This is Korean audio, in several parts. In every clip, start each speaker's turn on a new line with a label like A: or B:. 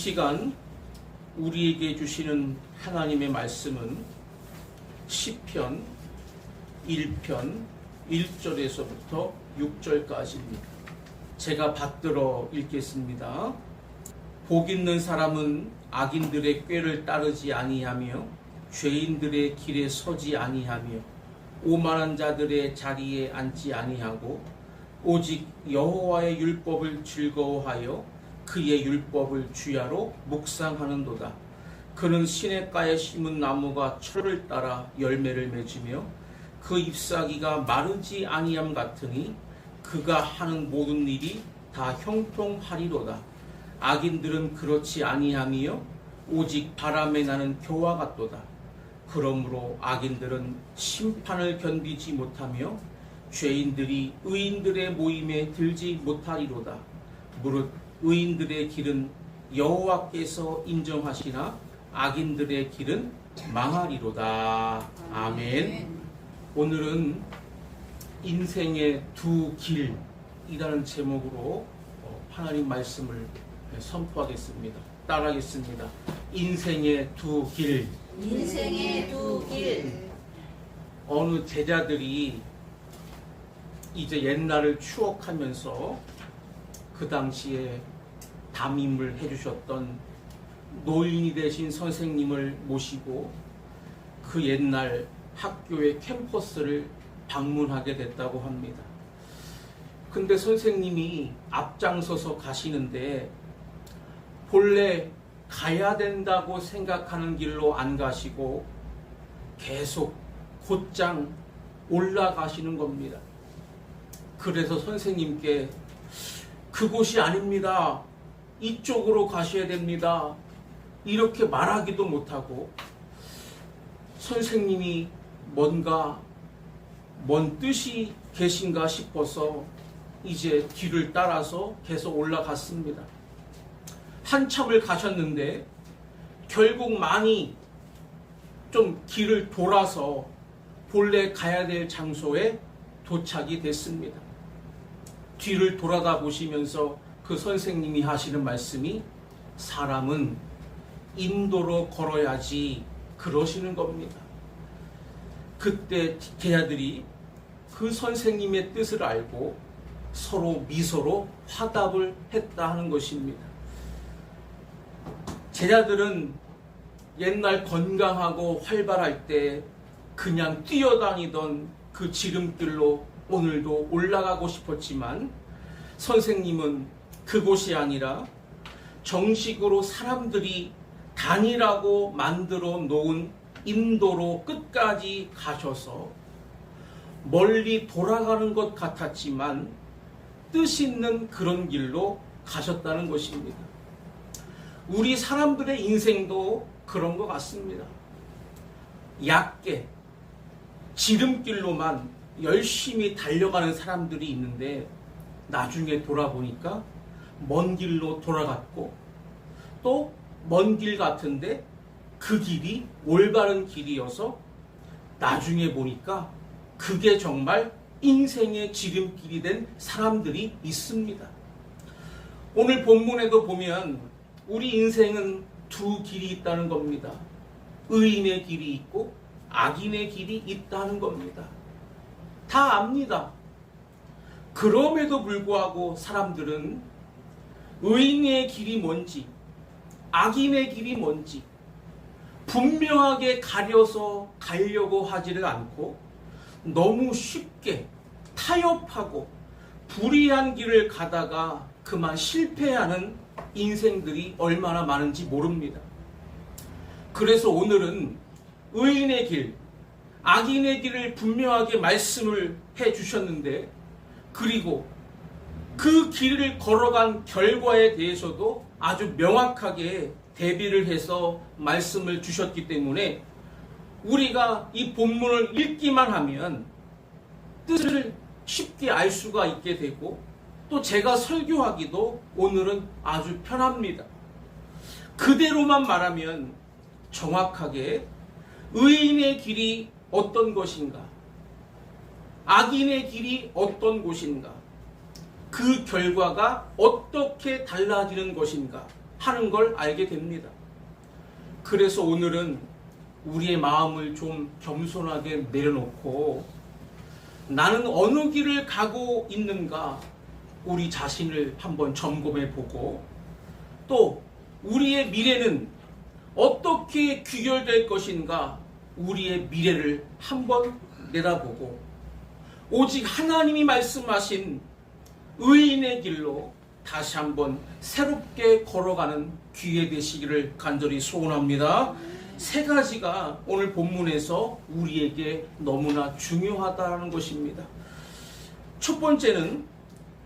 A: 시간 우리에게 주시는 하나님의 말씀은 시편 1편 1절에서부터 6절까지입니다. 제가 받들어 읽겠습니다. 복 있는 사람은 악인들의 꾀를 따르지 아니하며 죄인들의 길에 서지 아니하며 오만한 자들의 자리에 앉지 아니하고 오직 여호와의 율법을 즐거워하여 그의 율법을 주야로 묵상하는도다. 그는 시냇가에 심은 나무가 철을 따라 열매를 맺으며 그 잎사귀가 마르지 아니함 같으니 그가 하는 모든 일이 다 형통하리로다. 악인들은 그렇지 아니하며 오직 바람에 나는 겨와 같도다. 그러므로 악인들은 심판을 견디지 못하며 죄인들이 의인들의 모임에 들지 못하리로다. 무릇 의인들의 길은 여호와께서 인정하시나 악인들의 길은 망하리로다. 아멘. 오늘은 인생의 두 길이라는 제목으로 하나님 말씀을 선포하겠습니다. 따라하겠습니다. 인생의 두 길.
B: 인생의 두 길.
A: 어느 제자들이 이제 옛날을 추억하면서 그 당시에 담임을 해주셨던 노인이 되신 선생님을 모시고 그 옛날 학교의 캠퍼스를 방문하게 됐다고 합니다. 근데 선생님이 앞장서서 가시는데 본래 가야 된다고 생각하는 길로 안 가시고 계속 곧장 올라가시는 겁니다. 그래서 선생님께 그곳이 아닙니다. 이쪽으로 가셔야 됩니다. 이렇게 말하기도 못하고 선생님이 뭔가 뭔 뜻이 계신가 싶어서 이제 뒤를 따라서 계속 올라갔습니다. 한참을 가셨는데 결국 많이 좀 길을 돌아서 본래 가야 될 장소에 도착이 됐습니다. 뒤를 돌아다 보시면서 그 선생님이 하시는 말씀이 사람은 인도로 걸어야지 그러시는 겁니다. 그때 제자들이 그 선생님의 뜻을 알고 서로 미소로 화답을 했다 하는 것입니다. 제자들은 옛날 건강하고 활발할 때 그냥 뛰어다니던 그 지름길로 오늘도 올라가고 싶었지만 선생님은 그곳이 아니라 정식으로 사람들이 다니라고 만들어 놓은 인도로 끝까지 가셔서 멀리 돌아가는 것 같았지만 뜻 있는 그런 길로 가셨다는 것입니다. 우리 사람들의 인생도 그런 것 같습니다. 얕게 지름길로만 열심히 달려가는 사람들이 있는데 나중에 돌아보니까 먼 길로 돌아갔고 또 먼 길 같은데 그 길이 올바른 길이어서 나중에 보니까 그게 정말 인생의 지름길이 된 사람들이 있습니다. 오늘 본문에도 보면 우리 인생은 두 길이 있다는 겁니다. 의인의 길이 있고 악인의 길이 있다는 겁니다. 다 압니다. 그럼에도 불구하고 사람들은 의인의 길이 뭔지 악인의 길이 뭔지 분명하게 가려서 가려고 하지를 않고 너무 쉽게 타협하고 불의한 길을 가다가 그만 실패하는 인생들이 얼마나 많은지 모릅니다. 그래서 오늘은 의인의 길, 악인의 길을 분명하게 말씀을 해 주셨는데 그리고 그 길을 걸어간 결과에 대해서도 아주 명확하게 대비를 해서 말씀을 주셨기 때문에 우리가 이 본문을 읽기만 하면 뜻을 쉽게 알 수가 있게 되고 또 제가 설교하기도 오늘은 아주 편합니다. 그대로만 말하면 정확하게 의인의 길이 어떤 것인가, 악인의 길이 어떤 곳인가, 그 결과가 어떻게 달라지는 것인가, 하는 걸 알게 됩니다. 그래서 오늘은 우리의 마음을 좀 겸손하게 내려놓고 나는 어느 길을 가고 있는가 우리 자신을 한번 점검해 보고 또 우리의 미래는 어떻게 귀결될 것인가 우리의 미래를 한번 내다보고 오직 하나님이 말씀하신 의인의 길로 다시 한번 새롭게 걸어가는 기회 되시기를 간절히 소원합니다. 세 가지가 오늘 본문에서 우리에게 너무나 중요하다는 것입니다. 첫 번째는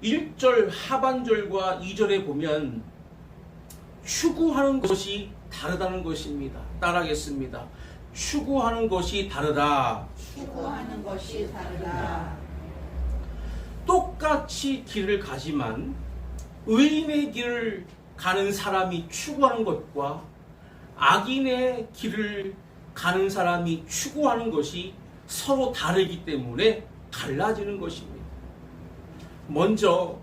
A: 1절 하반절과 2절에 보면 추구하는 것이 다르다는 것입니다. 따라하겠습니다. 추구하는 것이 다르다.
B: 추구하는 것이 다르다.
A: 똑같이 길을 가지만 의인의 길을 가는 사람이 추구하는 것과 악인의 길을 가는 사람이 추구하는 것이 서로 다르기 때문에 달라지는 것입니다. 먼저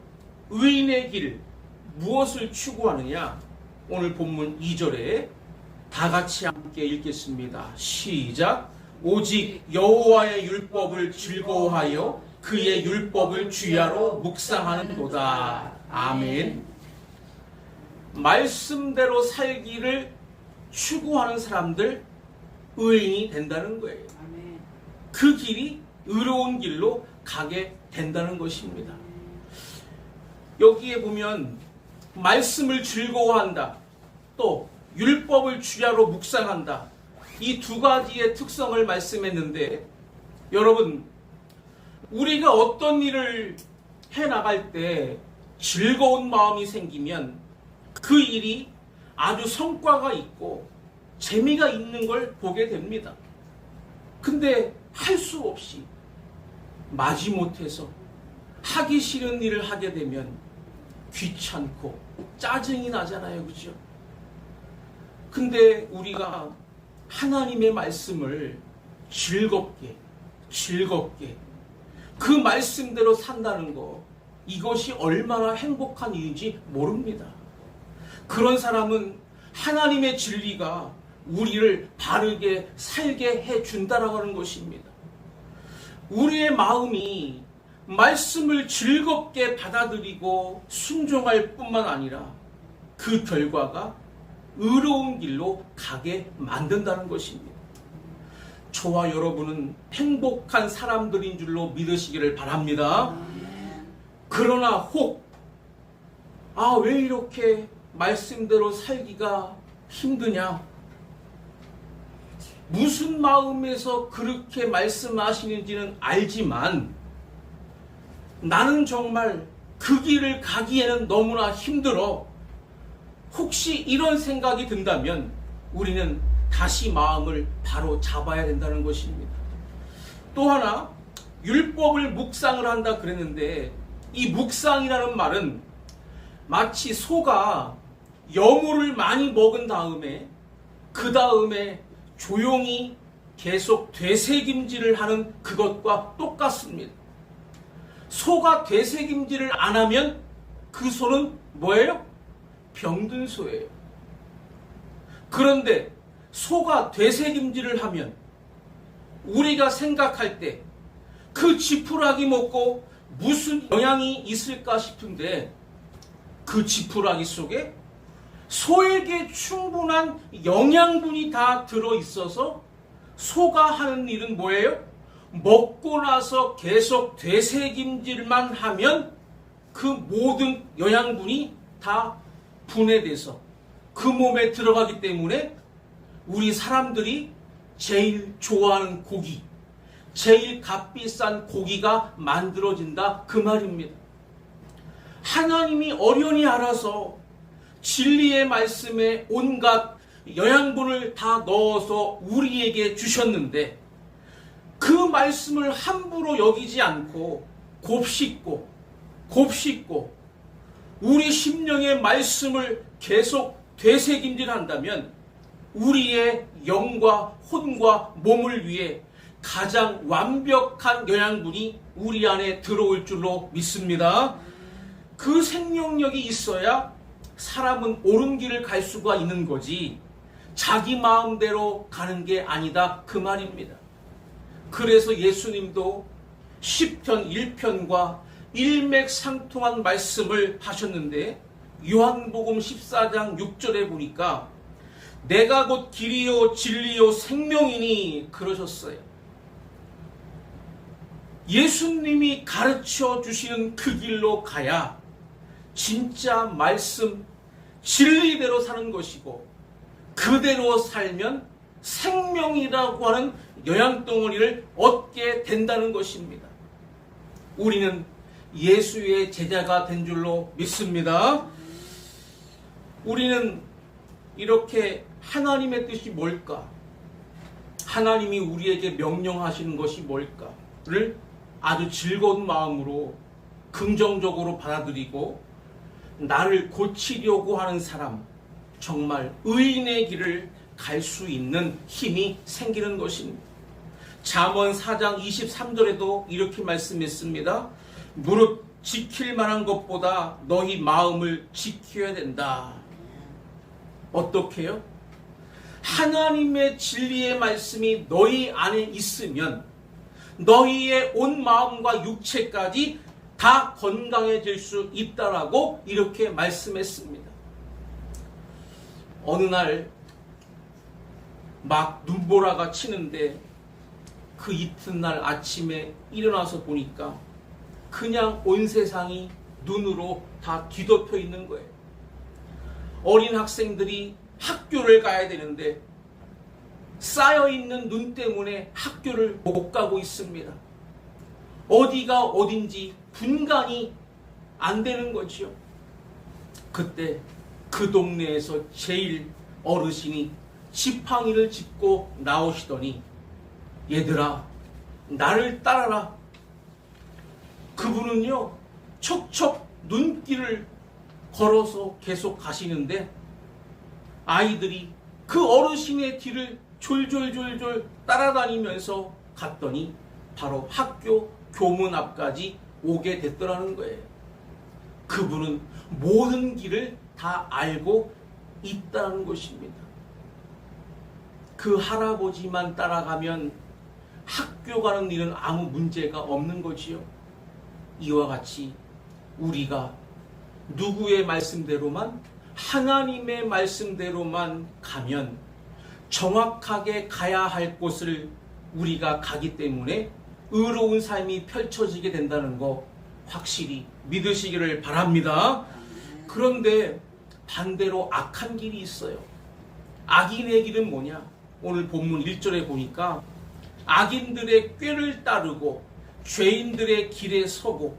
A: 의인의 길, 무엇을 추구하느냐? 오늘 본문 2절에 다 같이 함께 읽겠습니다. 시작. 오직 여호와의 율법을 즐거워하여 그의 율법을 주야로 묵상하는도다. 아멘. 말씀대로 살기를 추구하는 사람들 의인이 된다는 거예요. 그 길이 의로운 길로 가게 된다는 것입니다. 여기에 보면 말씀을 즐거워한다. 또 율법을 주야로 묵상한다. 이 두 가지의 특성을 말씀했는데 여러분 우리가 어떤 일을 해나갈 때 즐거운 마음이 생기면 그 일이 아주 성과가 있고 재미가 있는 걸 보게 됩니다. 근데 할 수 없이 마지못해서 하기 싫은 일을 하게 되면 귀찮고 짜증이 나잖아요. 그죠? 근데 우리가 하나님의 말씀을 즐겁게 그 말씀대로 산다는 거 이것이 얼마나 행복한 일인지 모릅니다. 그런 사람은 하나님의 진리가 우리를 바르게 살게 해준다라고 하는 것입니다. 우리의 마음이 말씀을 즐겁게 받아들이고 순종할 뿐만 아니라 그 결과가 의로운 길로 가게 만든다는 것입니다. 저와 여러분은 행복한 사람들인 줄로 믿으시기를 바랍니다. 그러나 혹 왜 이렇게 말씀대로 살기가 힘드냐? 무슨 마음에서 그렇게 말씀하시는지는 알지만 나는 정말 그 길을 가기에는 너무나 힘들어. 혹시 이런 생각이 든다면 우리는 다시 마음을 바로 잡아야 된다는 것입니다. 또 하나 율법을 묵상을 한다 그랬는데 이 묵상이라는 말은 마치 소가 여물을 많이 먹은 다음에 그 다음에 조용히 계속 되새김질을 하는 그것과 똑같습니다. 소가 되새김질을 안 하면 그 소는 뭐예요? 병든 소예요. 그런데 소가 되새김질을 하면 우리가 생각할 때 그 지푸라기 먹고 무슨 영향이 있을까 싶은데 그 지푸라기 속에 소에게 충분한 영양분이 다 들어있어서 소가 하는 일은 뭐예요? 먹고 나서 계속 되새김질만 하면 그 모든 영양분이 다 분해돼서 그 몸에 들어가기 때문에 우리 사람들이 제일 좋아하는 고기, 제일 값비싼 고기가 만들어진다 그 말입니다. 하나님이 어련히 알아서 진리의 말씀에 온갖 영양분을 다 넣어서 우리에게 주셨는데 그 말씀을 함부로 여기지 않고 곱씹고 우리 심령의 말씀을 계속 되새김질한다면 우리의 영과 혼과 몸을 위해 가장 완벽한 영양분이 우리 안에 들어올 줄로 믿습니다. 그 생명력이 있어야 사람은 옳은 길을 갈 수가 있는 거지 자기 마음대로 가는 게 아니다 그 말입니다. 그래서 예수님도 시편 1편과 일맥상통한 말씀을 하셨는데 요한복음 14장 6절에 보니까 내가 곧 길이요 진리요 생명이니 그러셨어요. 예수님이 가르쳐 주시는 그 길로 가야 진짜 말씀 진리대로 사는 것이고 그대로 살면 생명이라고 하는 영양덩어리를 얻게 된다는 것입니다. 우리는 예수의 제자가 된 줄로 믿습니다. 우리는 이렇게 하나님의 뜻이 뭘까? 하나님이 우리에게 명령하시는 것이 뭘까를 아주 즐거운 마음으로 긍정적으로 받아들이고 나를 고치려고 하는 사람, 정말 의인의 길을 갈 수 있는 힘이 생기는 것입니다. 잠언 4장 23절에도 이렇게 말씀했습니다. 무릇 지킬 만한 것보다 너희 마음을 지켜야 된다. 어떻게요? 하나님의 진리의 말씀이 너희 안에 있으면 너희의 온 마음과 육체까지 다 건강해질 수 있다라고 이렇게 말씀했습니다. 어느 날 막 눈보라가 치는데 그 이튿날 아침에 일어나서 보니까 그냥 온 세상이 눈으로 다 뒤덮여 있는 거예요. 어린 학생들이 학교를 가야 되는데 쌓여있는 눈 때문에 학교를 못 가고 있습니다. 어디가 어딘지 분간이 안 되는 거지요. 그때 그 동네에서 제일 어르신이 지팡이를 짚고 나오시더니 얘들아 나를 따라라. 그분은요 척척 눈길을 걸어서 계속 가시는데 아이들이 그 어르신의 뒤를 졸졸졸졸 따라다니면서 갔더니 바로 학교 교문 앞까지 오게 됐더라는 거예요. 그분은 모든 길을 다 알고 있다는 것입니다. 그 할아버지만 따라가면 학교 가는 일은 아무 문제가 없는 거지요. 이와 같이 우리가 누구의 말씀대로만 하나님의 말씀대로만 가면 정확하게 가야 할 곳을 우리가 가기 때문에 의로운 삶이 펼쳐지게 된다는 거 확실히 믿으시기를 바랍니다. 그런데 반대로 악한 길이 있어요. 악인의 길은 뭐냐? 오늘 본문 1절에 보니까 악인들의 꾀를 따르고 죄인들의 길에 서고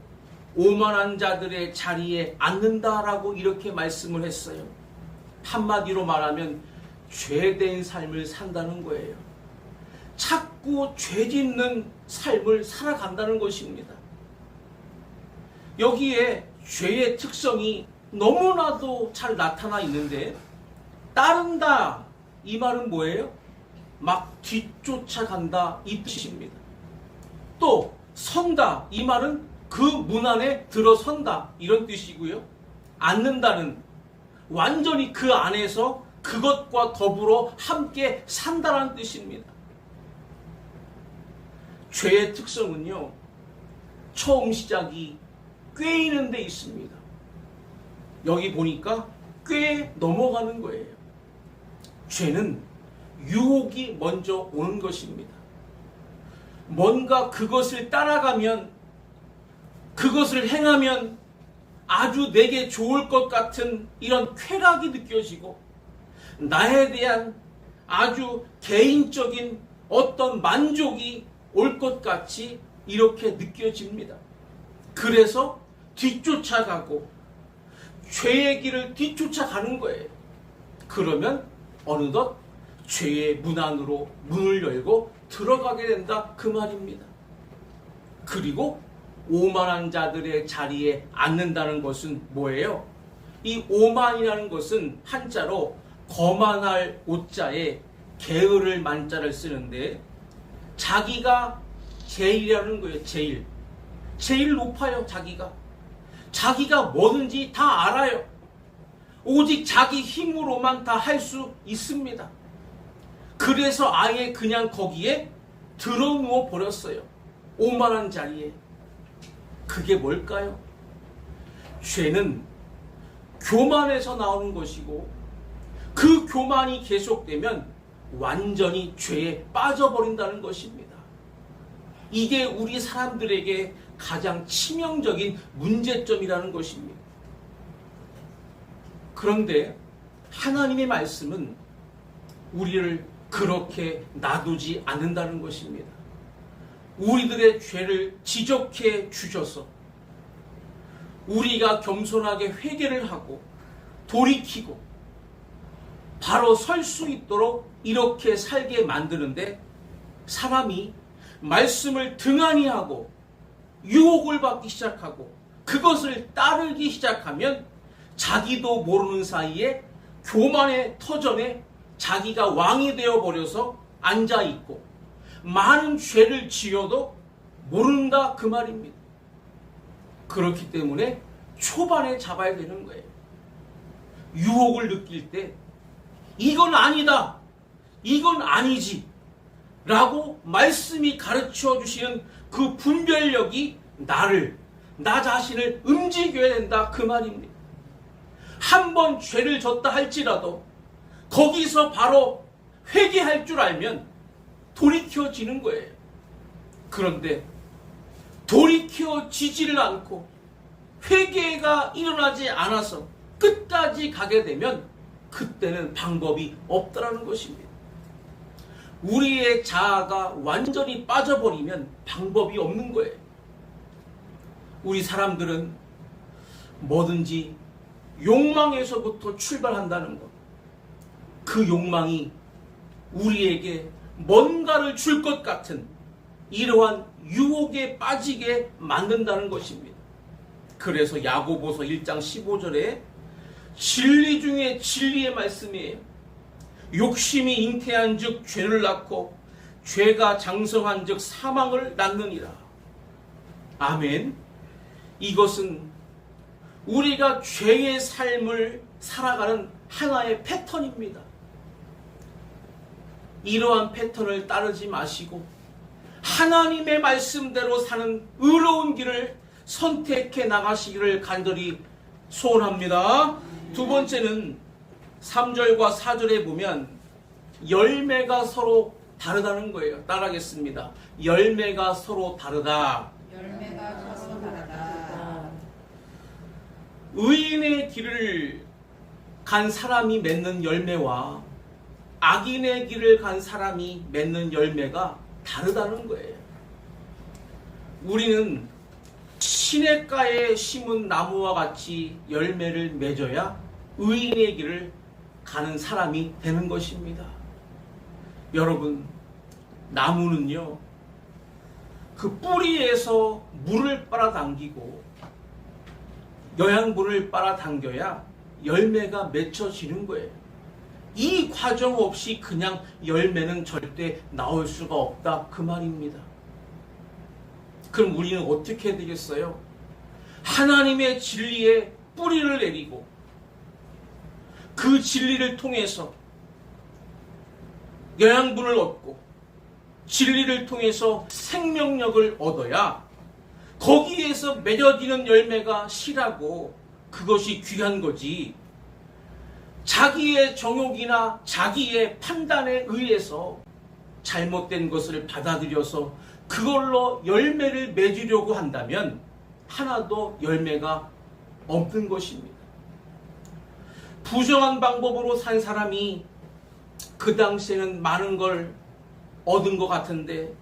A: 오만한 자들의 자리에 앉는다라고 이렇게 말씀을 했어요. 한마디로 말하면 죄된 삶을 산다는 거예요. 자꾸 죄 짓는 삶을 살아간다는 것입니다. 여기에 죄의 특성이 너무나도 잘 나타나 있는데 따른다 이 말은 뭐예요? 막 뒤쫓아간다 이 뜻입니다. 또 선다 이 말은 그 문 안에 들어선다 이런 뜻이고요. 앉는다는 완전히 그 안에서 그것과 더불어 함께 산다라는 뜻입니다. 죄의 특성은요 처음 시작이 꿰이는 데 있습니다. 여기 보니까 꽤 넘어가는 거예요. 죄는 유혹이 먼저 오는 것입니다. 뭔가 그것을 따라가면 그것을 행하면 아주 내게 좋을 것 같은 이런 쾌락이 느껴지고 나에 대한 아주 개인적인 어떤 만족이 올 것 같이 이렇게 느껴집니다. 그래서 뒤쫓아가고 죄의 길을 뒤쫓아가는 거예요. 그러면 어느덧 죄의 문 안으로 문을 열고 들어가게 된다 그 말입니다. 그리고 오만한 자들의 자리에 앉는다는 것은 뭐예요? 이 오만이라는 것은 한자로 거만할 오자에 게으를 만자를 쓰는데 자기가 제일이라는 거예요. 제일 높아요. 자기가 뭐든지 다 알아요. 오직 자기 힘으로만 다 할 수 있습니다. 그래서 아예 그냥 거기에 들어누워 버렸어요. 오만한 자리에. 그게 뭘까요? 죄는 교만에서 나오는 것이고, 그 교만이 계속되면 완전히 죄에 빠져버린다는 것입니다. 이게 우리 사람들에게 가장 치명적인 문제점이라는 것입니다. 그런데 하나님의 말씀은 우리를 그렇게 놔두지 않는다는 것입니다. 우리들의 죄를 지적해 주셔서 우리가 겸손하게 회개를 하고 돌이키고 바로 설 수 있도록 이렇게 살게 만드는데, 사람이 말씀을 등한히 하고 유혹을 받기 시작하고 그것을 따르기 시작하면 자기도 모르는 사이에 교만의 터전에 자기가 왕이 되어버려서 앉아있고 많은 죄를 지어도 모른다 그 말입니다. 그렇기 때문에 초반에 잡아야 되는 거예요. 유혹을 느낄 때 이건 아니다, 이건 아니지 라고 말씀이 가르쳐 주시는 그 분별력이 나 자신을 움직여야 된다 그 말입니다. 한 번 죄를 졌다 할지라도 거기서 바로 회개할 줄 알면 돌이켜지는 거예요. 그런데 돌이켜지지를 않고 회개가 일어나지 않아서 끝까지 가게 되면 그때는 방법이 없다라는 것입니다. 우리의 자아가 완전히 빠져버리면 방법이 없는 거예요. 우리 사람들은 뭐든지 욕망에서부터 출발한다는 것. 그 욕망이 우리에게 뭔가를 줄 것 같은 이러한 유혹에 빠지게 만든다는 것입니다. 그래서 야고보서 1장 15절에 진리 중에 진리의 말씀이에요. 욕심이 잉태한 즉 죄를 낳고 죄가 장성한 즉 사망을 낳느니라. 아멘. 이것은 우리가 죄의 삶을 살아가는 하나의 패턴입니다. 이러한 패턴을 따르지 마시고 하나님의 말씀대로 사는 의로운 길을 선택해 나가시기를 간절히 소원합니다. 두 번째는 3절과 4절에 보면 열매가 서로 다르다는 거예요. 따라하겠습니다. 열매가 서로 다르다.
B: 열매가 서로 다르다.
A: 의인의 길을 간 사람이 맺는 열매와 악인의 길을 간 사람이 맺는 열매가 다르다는 거예요. 우리는 시냇가에 심은 나무와 같이 열매를 맺어야 의인의 길을 가는 사람이 되는 것입니다. 여러분, 나무는요, 그 뿌리에서 물을 빨아당기고 영양분을 빨아당겨야 열매가 맺혀지는 거예요. 이 과정 없이 그냥 열매는 절대 나올 수가 없다 그 말입니다. 그럼 우리는 어떻게 해야 되겠어요? 하나님의 진리에 뿌리를 내리고 그 진리를 통해서 영양분을 얻고 진리를 통해서 생명력을 얻어야 거기에서 맺어지는 열매가 실하고 그것이 귀한 거지, 자기의 정욕이나 자기의 판단에 의해서 잘못된 것을 받아들여서 그걸로 열매를 맺으려고 한다면 하나도 열매가 없는 것입니다. 부정한 방법으로 산 사람이 그 당시에는 많은 걸 얻은 것 같은데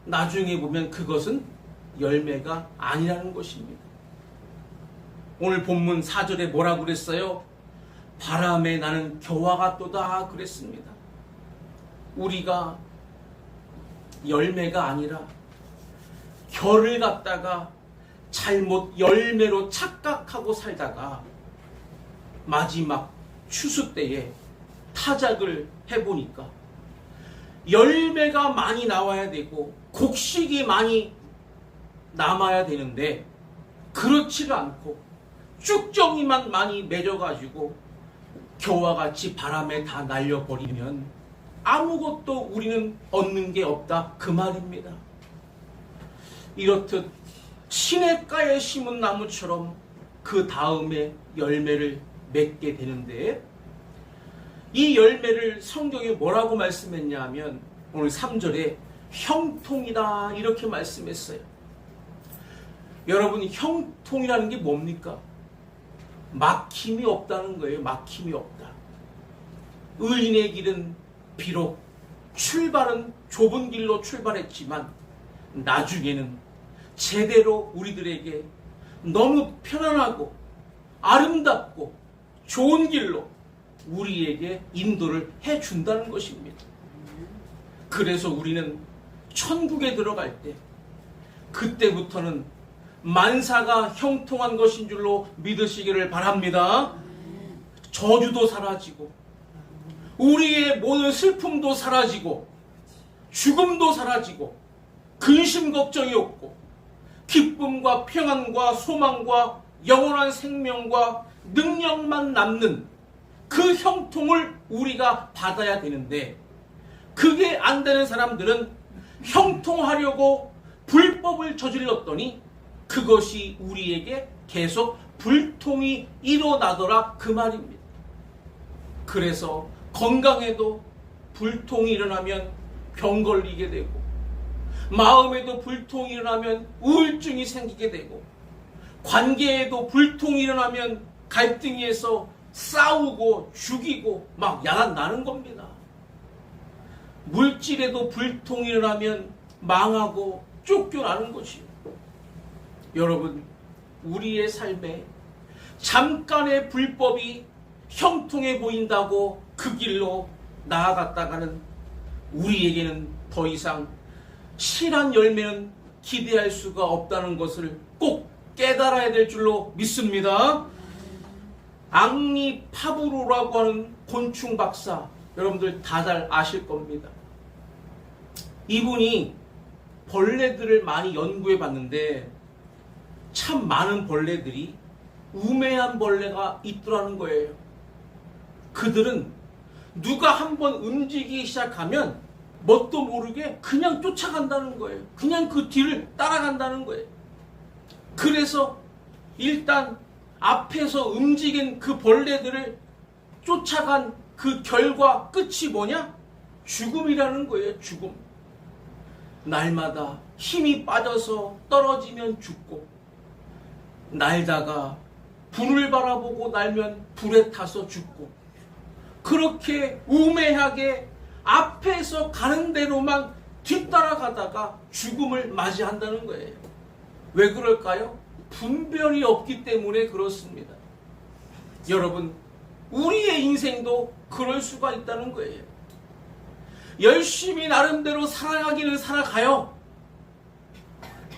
A: 나중에 보면 그것은 열매가 아니라는 것입니다. 오늘 본문 4절에 뭐라고 그랬어요? 바람에 나는 겨와 같도다 그랬습니다. 우리가 열매가 아니라 결을 갖다가 잘못 열매로 착각하고 살다가 마지막 추수 때에 타작을 해보니까 열매가 많이 나와야 되고 곡식이 많이 남아야 되는데 그렇지가 않고 쭉정이만 많이 맺어가지고 겨와 같이 바람에 다 날려버리면 아무것도 우리는 얻는 게 없다 그 말입니다. 이렇듯 시냇가에 심은 나무처럼 그 다음에 열매를 맺게 되는데, 이 열매를 성경에 뭐라고 말씀했냐 하면 오늘 3절에 형통이다 이렇게 말씀했어요. 여러분, 형통이라는 게 뭡니까? 막힘이 없다는 거예요. 막힘이 없다. 의인의 길은 비록 출발은 좁은 길로 출발했지만 나중에는 제대로 우리들에게 너무 편안하고 아름답고 좋은 길로 우리에게 인도를 해준다는 것입니다. 그래서 우리는 천국에 들어갈 때 그때부터는 만사가 형통한 것인 줄로 믿으시기를 바랍니다. 저주도 사라지고 우리의 모든 슬픔도 사라지고 죽음도 사라지고 근심 걱정이 없고 기쁨과 평안과 소망과 영원한 생명과 능력만 남는 그 형통을 우리가 받아야 되는데, 그게 안 되는 사람들은 형통하려고 불법을 저질렀더니 그것이 우리에게 계속 불통이 일어나더라 그 말입니다. 그래서 건강에도 불통이 일어나면 병 걸리게 되고, 마음에도 불통이 일어나면 우울증이 생기게 되고, 관계에도 불통이 일어나면 갈등에서 싸우고 죽이고 막 야단 나는 겁니다. 물질에도 불통이 일어나면 망하고 쫓겨나는 것이요. 여러분, 우리의 삶에 잠깐의 불법이 형통해 보인다고 그 길로 나아갔다가는 우리에게는 더 이상 실한 열매는 기대할 수가 없다는 것을 꼭 깨달아야 될 줄로 믿습니다. 앙리 파브로라고 하는 곤충 박사, 여러분들 다들 아실 겁니다. 이분이 벌레들을 많이 연구해 봤는데 참 많은 벌레들이 우매한 벌레가 있더라는 거예요. 그들은 누가 한번 움직이기 시작하면 뭣도 모르게 그냥 쫓아간다는 거예요. 그냥 그 뒤를 따라간다는 거예요. 그래서 일단 앞에서 움직인 그 벌레들을 쫓아간 그 결과 끝이 뭐냐? 죽음이라는 거예요. 죽음. 날마다 힘이 빠져서 떨어지면 죽고, 날다가 불을 바라보고 날면 불에 타서 죽고, 그렇게 우매하게 앞에서 가는 대로만 뒤따라가다가 죽음을 맞이한다는 거예요. 왜 그럴까요? 분별이 없기 때문에 그렇습니다. 여러분, 우리의 인생도 그럴 수가 있다는 거예요. 열심히 나름대로 살아가기는 살아가요.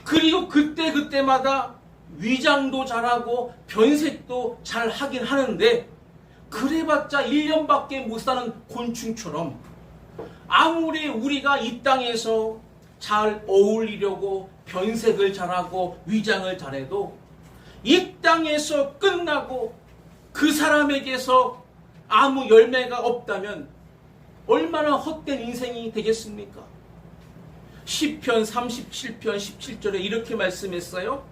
A: 그리고 그때마다 위장도 잘하고 변색도 잘 하긴 하는데, 그래봤자 1년밖에 못 사는 곤충처럼 아무리 우리가 이 땅에서 잘 어울리려고 변색을 잘하고 위장을 잘해도 이 땅에서 끝나고 그 사람에게서 아무 열매가 없다면 얼마나 헛된 인생이 되겠습니까? 시편 37편 17절에 이렇게 말씀했어요.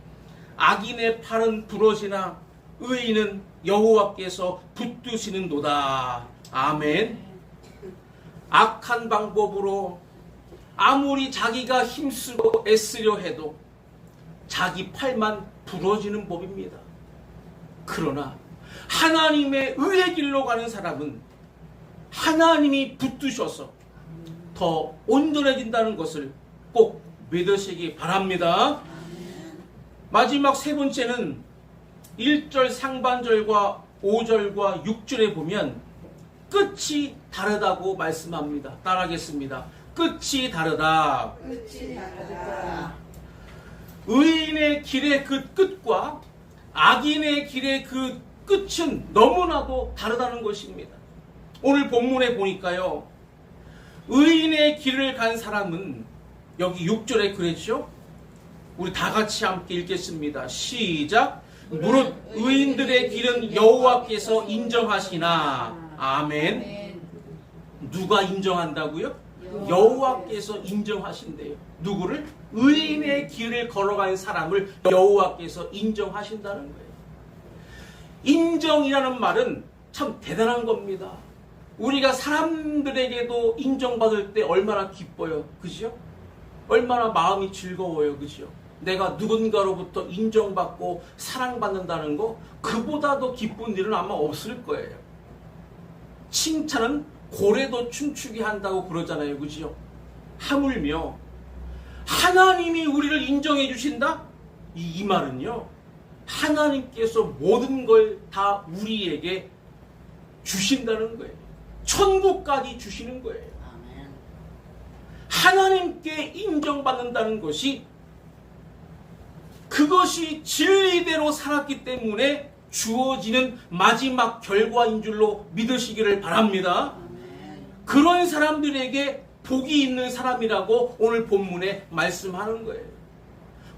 A: 악인의 팔은 부러지나 의인은 여호와께서 붙드시는도다. 아멘. 악한 방법으로 아무리 자기가 힘쓰고 애쓰려 해도 자기 팔만 부러지는 법입니다. 그러나 하나님의 의의 길로 가는 사람은 하나님이 붙드셔서 더 온전해진다는 것을 꼭 믿으시기 바랍니다. 마지막 세 번째는 1절 상반절과 5절과 6절에 보면 끝이 다르다고 말씀합니다. 따라하겠습니다. 끝이 다르다.
B: 끝이 다르다.
A: 의인의 길의 그 끝과 악인의 길의 그 끝은 너무나도 다르다는 것입니다. 오늘 본문에 보니까요, 의인의 길을 간 사람은 여기 6절에 그랬죠? 우리 다 같이 함께 읽겠습니다. 시작. 무릇 의인들의 길은 여호와께서 인정하시나. 아멘. 누가 인정한다고요? 여호와께서 인정하신대요. 누구를? 의인의 길을 걸어가는 사람을 여호와께서 인정하신다는 거예요. 인정이라는 말은 참 대단한 겁니다. 우리가 사람들에게도 인정받을 때 얼마나 기뻐요. 그죠? 얼마나 마음이 즐거워요. 그죠? 내가 누군가로부터 인정받고 사랑받는다는 거, 그보다 더 기쁜 일은 아마 없을 거예요. 칭찬은 고래도 춤추게 한다고 그러잖아요. 그죠? 하물며 하나님이 우리를 인정해 주신다? 이 말은요, 하나님께서 모든 걸 다 우리에게 주신다는 거예요. 천국까지 주시는 거예요. 하나님께 인정받는다는 것이, 그것이 진리대로 살았기 때문에 주어지는 마지막 결과인 줄로 믿으시기를 바랍니다. 그런 사람들에게 복이 있는 사람이라고 오늘 본문에 말씀하는 거예요.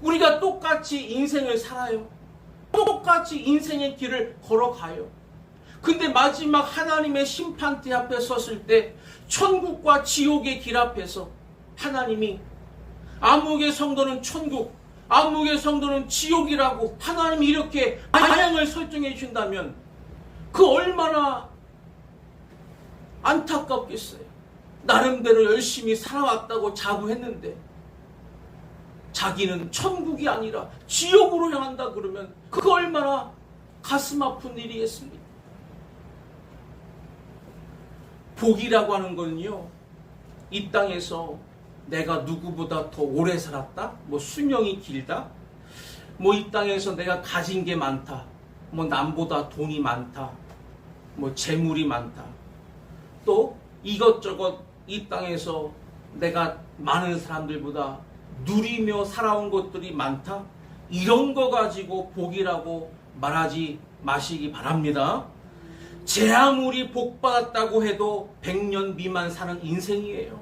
A: 우리가 똑같이 인생을 살아요. 똑같이 인생의 길을 걸어가요. 근데 마지막 하나님의 심판대 앞에 섰을 때 천국과 지옥의 길 앞에서 하나님이 아무개 성도는 천국, 아무개 성도는 지옥이라고 하나님이 이렇게 방향을 설정해 주신다면 그 얼마나 안타깝겠어요. 나름대로 열심히 살아왔다고 자부했는데 자기는 천국이 아니라 지옥으로 향한다 그러면 그 얼마나 가슴 아픈 일이겠습니까? 복이라고 하는 건요, 이 땅에서 내가 누구보다 더 오래 살았다, 뭐 수명이 길다, 뭐 이 땅에서 내가 가진 게 많다, 뭐 남보다 돈이 많다, 뭐 재물이 많다, 또 이것저것 이 땅에서 내가 많은 사람들보다 누리며 살아온 것들이 많다, 이런 거 가지고 복이라고 말하지 마시기 바랍니다. 제 아무리 복 받았다고 해도 100년 미만 사는 인생이에요.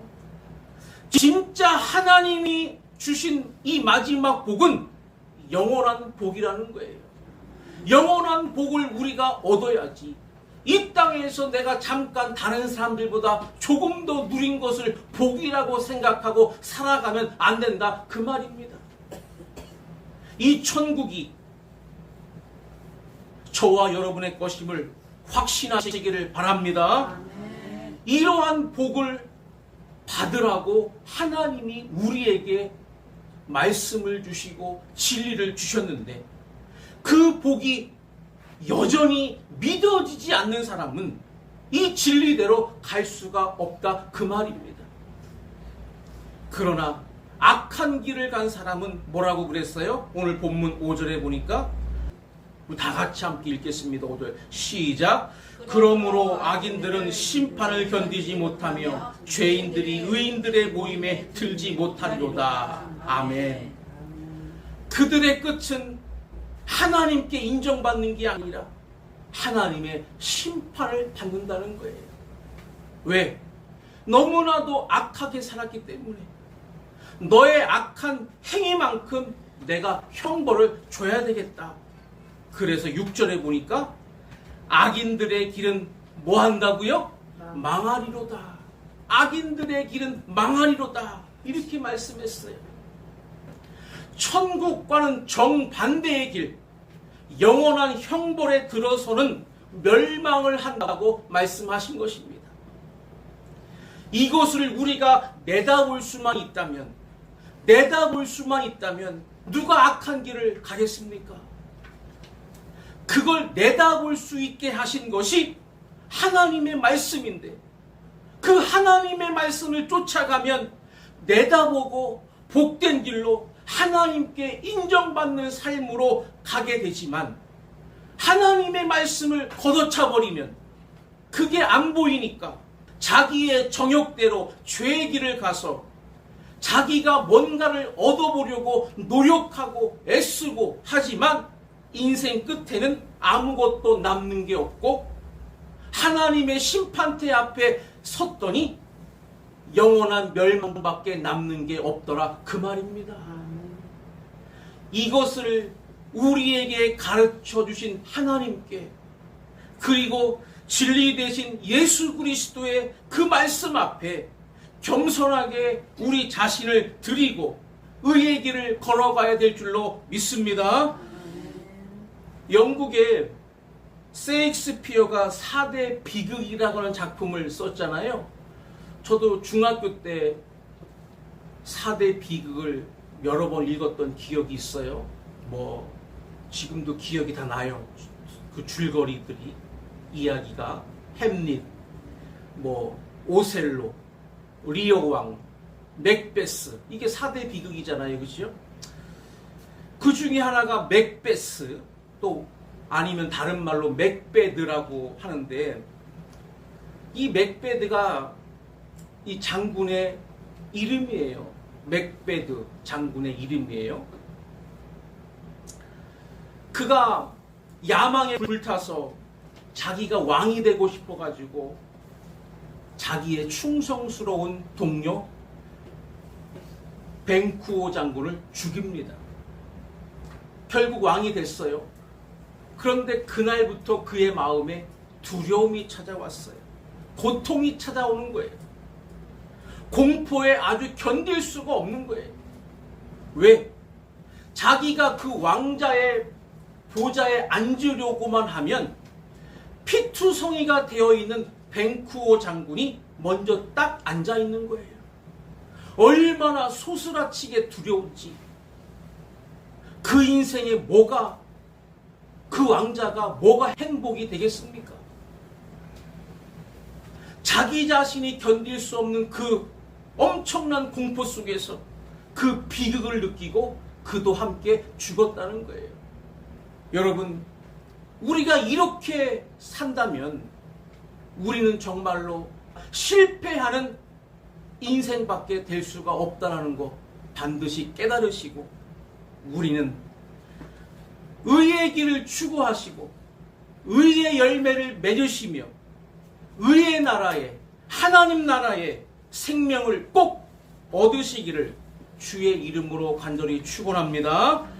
A: 진짜 하나님이 주신 이 마지막 복은 영원한 복이라는 거예요. 영원한 복을 우리가 얻어야지. 이 땅에서 내가 잠깐 다른 사람들보다 조금 더 누린 것을 복이라고 생각하고 살아가면 안 된다, 그 말입니다. 이 천국이 저와 여러분의 것임을 확신하시기를 바랍니다. 이러한 복을 받으라고 하나님이 우리에게 말씀을 주시고 진리를 주셨는데, 그 복이 여전히 믿어지지 않는 사람은 이 진리대로 갈 수가 없다, 그 말입니다. 그러나 악한 길을 간 사람은 뭐라고 그랬어요? 오늘 본문 5절에 보니까 다 같이 함께 읽겠습니다. 5절 시작. 그러므로 악인들은 심판을 견디지 못하며 죄인들이 의인들의 모임에 들지 못하리로다. 아멘. 그들의 끝은 하나님께 인정받는 게 아니라 하나님의 심판을 받는다는 거예요. 왜? 너무나도 악하게 살았기 때문에 너의 악한 행위만큼 내가 형벌을 줘야 되겠다. 그래서 6절에 보니까 악인들의 길은 뭐 한다고요? 망하리로다. 악인들의 길은 망하리로다. 이렇게 말씀했어요. 천국과는 정반대의 길, 영원한 형벌에 들어서는 멸망을 한다고 말씀하신 것입니다. 이것을 우리가 내다볼 수만 있다면 누가 악한 길을 가겠습니까? 그걸 내다볼 수 있게 하신 것이 하나님의 말씀인데, 그 하나님의 말씀을 쫓아가면 내다보고 복된 길로 하나님께 인정받는 삶으로 가게 되지만, 하나님의 말씀을 걷어차버리면 그게 안 보이니까 자기의 정욕대로 죄의 길을 가서 자기가 뭔가를 얻어보려고 노력하고 애쓰고 하지만 인생 끝에는 아무것도 남는 게 없고 하나님의 심판대 앞에 섰더니 영원한 멸망밖에 남는 게 없더라, 그 말입니다. 이것을 우리에게 가르쳐 주신 하나님께, 그리고 진리 되신 예수 그리스도의 그 말씀 앞에 겸손하게 우리 자신을 드리고 의의 길을 걸어가야 될 줄로 믿습니다. 영국의 셰익스피어가 4대 비극이라고 하는 작품을 썼잖아요. 저도 중학교 때 4대 비극을 여러 번 읽었던 기억이 있어요. 지금도 기억이 다 나요. 그 줄거리들이, 이야기가 햄릿, 오셀로, 리오 왕, 맥베스, 이게 4대 비극이잖아요. 그죠? 그 중에 하나가 맥베스, 또 아니면 다른 말로 맥베드라고 하는데, 이 맥베드가 이 장군의 이름이에요. 맥베드 장군의 이름이에요. 그가 야망에 불타서 자기가 왕이 되고 싶어가지고 자기의 충성스러운 동료 뱅쿠오 장군을 죽입니다. 결국 왕이 됐어요. 그런데 그날부터 그의 마음에 두려움이 찾아왔어요. 고통이 찾아오는 거예요. 공포에 아주 견딜 수가 없는 거예요. 왜? 자기가 그 왕자의 보좌에 앉으려고만 하면 피투성이가 되어 있는 뱅쿠오 장군이 먼저 딱 앉아 있는 거예요. 얼마나 소스라치게 두려운지. 그 인생에 그 왕자가 뭐가 행복이 되겠습니까? 자기 자신이 견딜 수 없는 그 엄청난 공포 속에서 그 비극을 느끼고 그도 함께 죽었다는 거예요. 여러분, 우리가 이렇게 산다면 우리는 정말로 실패하는 인생밖에 될 수가 없다는 거 반드시 깨달으시고, 우리는 의의 길을 추구하시고 의의 열매를 맺으시며 의의 나라에, 하나님 나라에 생명을 꼭 얻으시기를 주의 이름으로 간절히 축원합니다.